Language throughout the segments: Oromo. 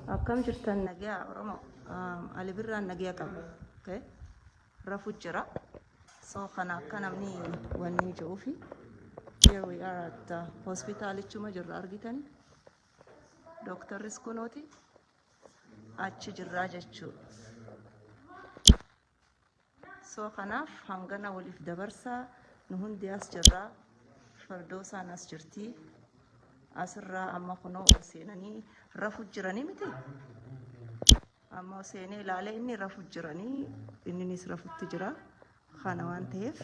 Akkam jirtan nagaa Oromoo Ali Birraan nagaa qaba. Okay. Rafu jira. So kana akka namni wanni jiruufi here we are at hospitalichuma jirra argitani. Doctorris kunooti achi jirra jechuudha. So kanaaf hangana waliif dabarsaa nu hundi as jirra. Fardoosaan as jirti. Asirraa amma kunoo seenanii rafu jiranii miti. Amma seenee ilaalee inni rafu jiranii innis rafutti jira. Kana waan ta'eef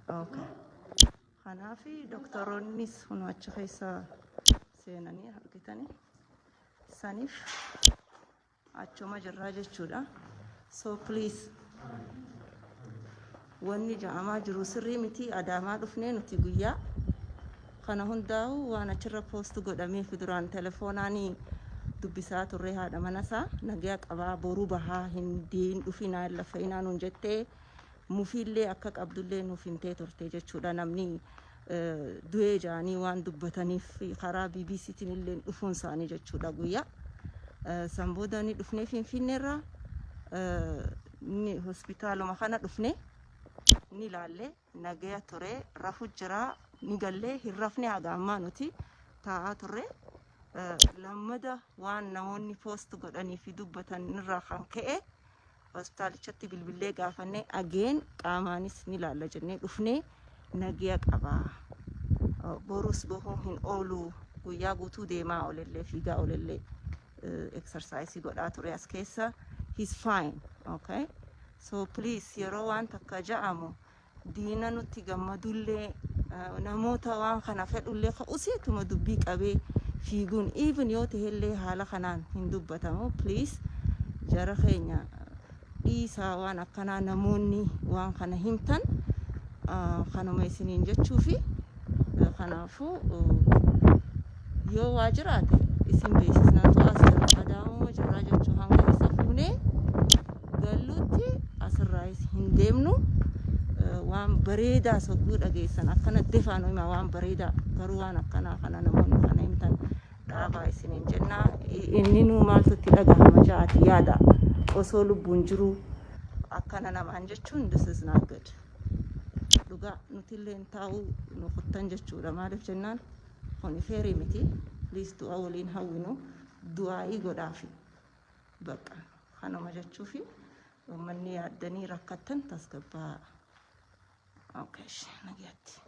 okay. Kanaafi doktoroonnis kunoo achi keessa seenanii argitanii saniif achuma jirra jechuudha. So please wanni ja'amaa jiru sirrii miti adaamaa dhufnee nuti guyyaa kana hundaa'u waan achirra poost godhamee duraan teleefoonaanii dubbisaa turre haadha manasaa nagaa qabaa boruu bahaa hindiin dhufinaa lafeenaa nuun jettee mufiillee akka qabdullee nuuf himtee turte jechuudha. Namni du'ee jaanii waan dubbataniif karaa BBCtiin illee dhufuun isaanii jechuudha guyyaa san booda ni dhufnee Finfinneerraa ni hospitaaluma kana dhufne ni laalle nagaa ture rafu jira ni galle hirrafne haga ammaa nuti taa'aa turre lammada waan namoonni poost godhanii fi dubbatan irraa kan ka'e hospitaalichatti bilbilee gaafanne ageen qaamaanis ni laalla jennee dhufne nagaa qabaa borus bohuu hin oolu guyyaa guutuu deemaa olellee fiigaa olellee exercise godhaa ture as keessa he's fine. Okay, so please yeroo waan takka ja'amu diina nutti gammadullee namoota waan kana fedhullee ka'useetuma dubbii qabee fiiguun even yoo ta'ellee haala kanaan hin dubbatamu. Please jara keenya dhiisaa waan akkanaa namoonni waan kana himtan kanuma isiniin jechuufi kanaafuu yoo waa jiraate isin beeksisnaa to'as adaamuma jirraa jechuu hanga isa fuunee galluutti asirraayis hin deemnu. Waan bareedaa sogguu dhageessan akkana defaan himaa waan bareedaa garuu waan akkanaa kana namoonni kana himtan dhaabaa isiniin jennaa. Inni nuu maaltutti dhagahama ja'ati yaada osoo lubbuun jiru akkana namaan jechuun this is not good. Dhugaa nutillee taa'uu nu kuttan jechuudha. Maaliif jennaan kuni feerii miti. Please du'a waliin hawwinu du'aa'ii godhaafi bakka kanuma jechuufi uummanni yaaddanii rakkattan tasgabbaa. Okay, nagatti.